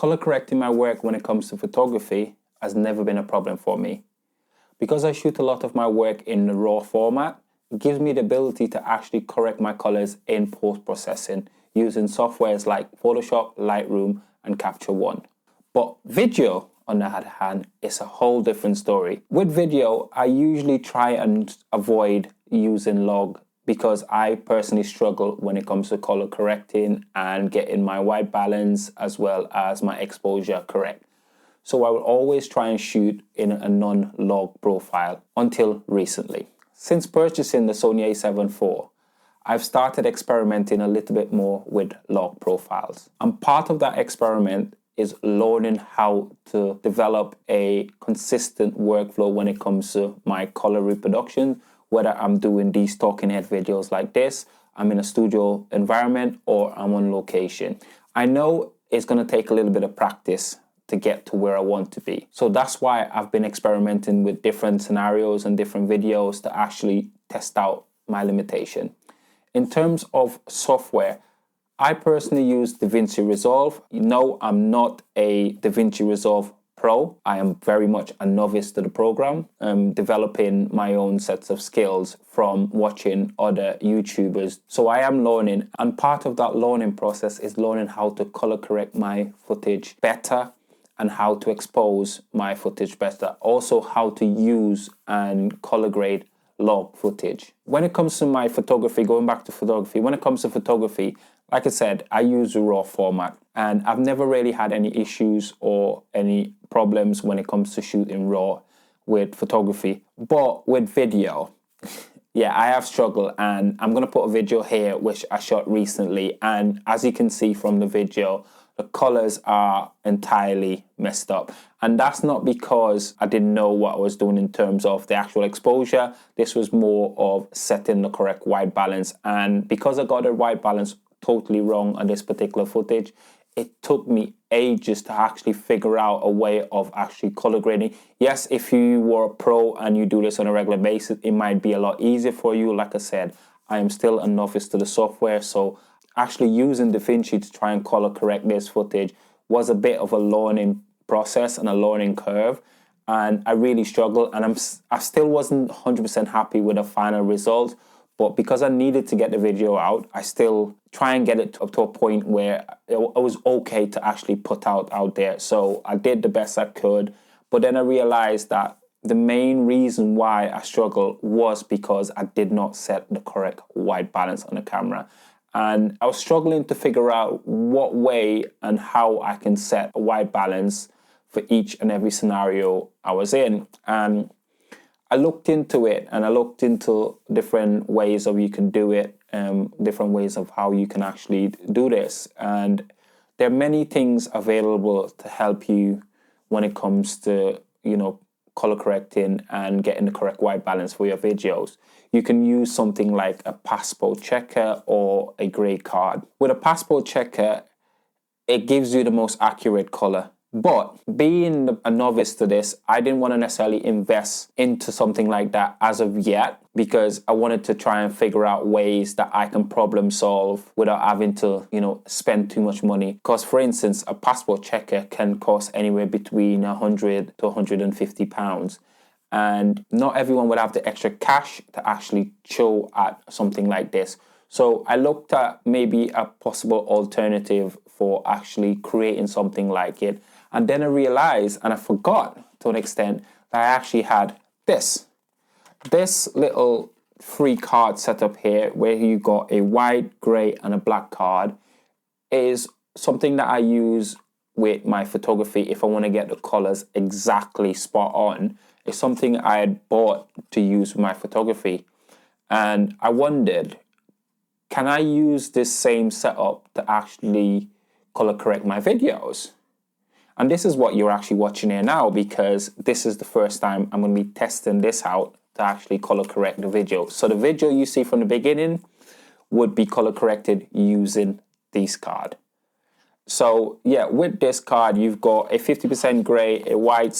Color correcting my work when it comes to photography has never been a problem for me. Because I shoot a lot of my work in the RAW format, it gives me the ability to actually correct my colors in post-processing using softwares like Photoshop, Lightroom, and Capture One. But video, on the other hand, is a whole different story. With video, I usually try and avoid using log because I personally struggle when it comes to color correcting and getting my white balance as well as my exposure correct. So I will always try and shoot in a non-log profile until recently. Since purchasing the Sony a7 IV, I've started experimenting a little bit more with log profiles. And part of that experiment is learning how to develop a consistent workflow when it comes to my color reproduction, whether I'm doing these talking head videos like this, I'm in a studio environment, or I'm on location. I know it's going to take a little bit of practice to get to where I want to be. So that's why I've been experimenting with different scenarios and different videos to actually test out my limitation. In terms of software, I personally use DaVinci Resolve. No, I'm not a DaVinci Resolve Pro. I am very much a novice to the program. I'm developing my own sets of skills from watching other YouTubers. So I am learning, and part of that learning process is learning how to color correct my footage better and how to expose my footage better. Also how to use and color grade log footage. When it comes to my photography, going back to photography, when it comes to photography, like I said, I use the RAW format and I've never really had any issues or any problems when it comes to shooting RAW with photography. But with video, yeah, I have struggled, and I'm going to put a video here which I shot recently, and as you can see from the video, the colors are entirely messed up. And that's not because I didn't know what I was doing in terms of the actual exposure. This was more of setting the correct white balance. And because I got the white balance totally wrong on this particular footage, it took me ages to actually figure out a way of actually color grading. Yes, if you were a pro and you do this on a regular basis, it might be a lot easier for you. Like I said, I am still a novice to the software, so actually using DaVinci to try and color correct this footage was a bit of a learning process and a learning curve, and I really struggled, and I still wasn't 100% happy with the final result. But because I needed to get the video out, I still try and get it up to a point where it was okay to actually put out there. So I did the best I could. But then I realized that the main reason why I struggled was because I did not set the correct white balance on the camera. And I was struggling to figure out what way and how I can set a white balance for each and every scenario I was in. And I looked into it, and I looked into different ways of you can do it, different ways of how you can actually do this. And there are many things available to help you when it comes to, color correcting and getting the correct white balance for your videos. You can use something like a passport checker or a gray card. With a passport checker, it gives you the most accurate color. But being a novice to this, I didn't want to necessarily invest into something like that as of yet, because I wanted to try and figure out ways that I can problem solve without having to, spend too much money. Because, for instance, a passport checker can cost anywhere between £100 to £150. And not everyone would have the extra cash to actually show at something like this. So I looked at maybe a possible alternative for actually creating something like it. And then I realized, and I forgot to an extent, that I actually had this little free card setup here where you got a white, gray, and a black card. Is something that I use with my photography if I want to get the colors exactly spot on. It's something I had bought to use with my photography. And I wondered, can I use this same setup to actually color correct my videos? And this is what you're actually watching here now, because this is the first time I'm going to be testing this out to actually color correct the video. So the video you see from the beginning would be color corrected using this card. So yeah, with this card, you've got a 50% gray, a white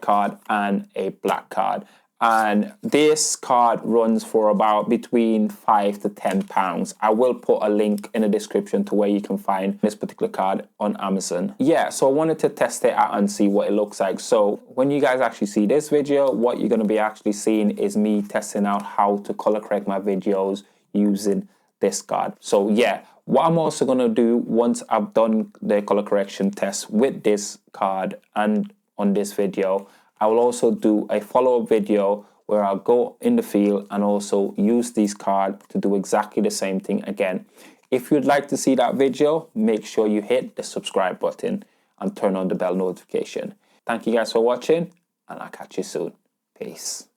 card, and a black card. And this card runs for about between £5 to £10. I will put a link in the description to where you can find this particular card on Amazon. Yeah, so I wanted to test it out and see what it looks like. So when you guys actually see this video, what you're going to be actually seeing is me testing out how to color correct my videos using this card. So yeah, what I'm also going to do once I've done the color correction test with this card and on this video, I will also do a follow-up video where I'll go in the field and also use these cards to do exactly the same thing again. If you'd like to see that video, make sure you hit the subscribe button and turn on the bell notification. Thank you guys for watching, and I'll catch you soon. Peace.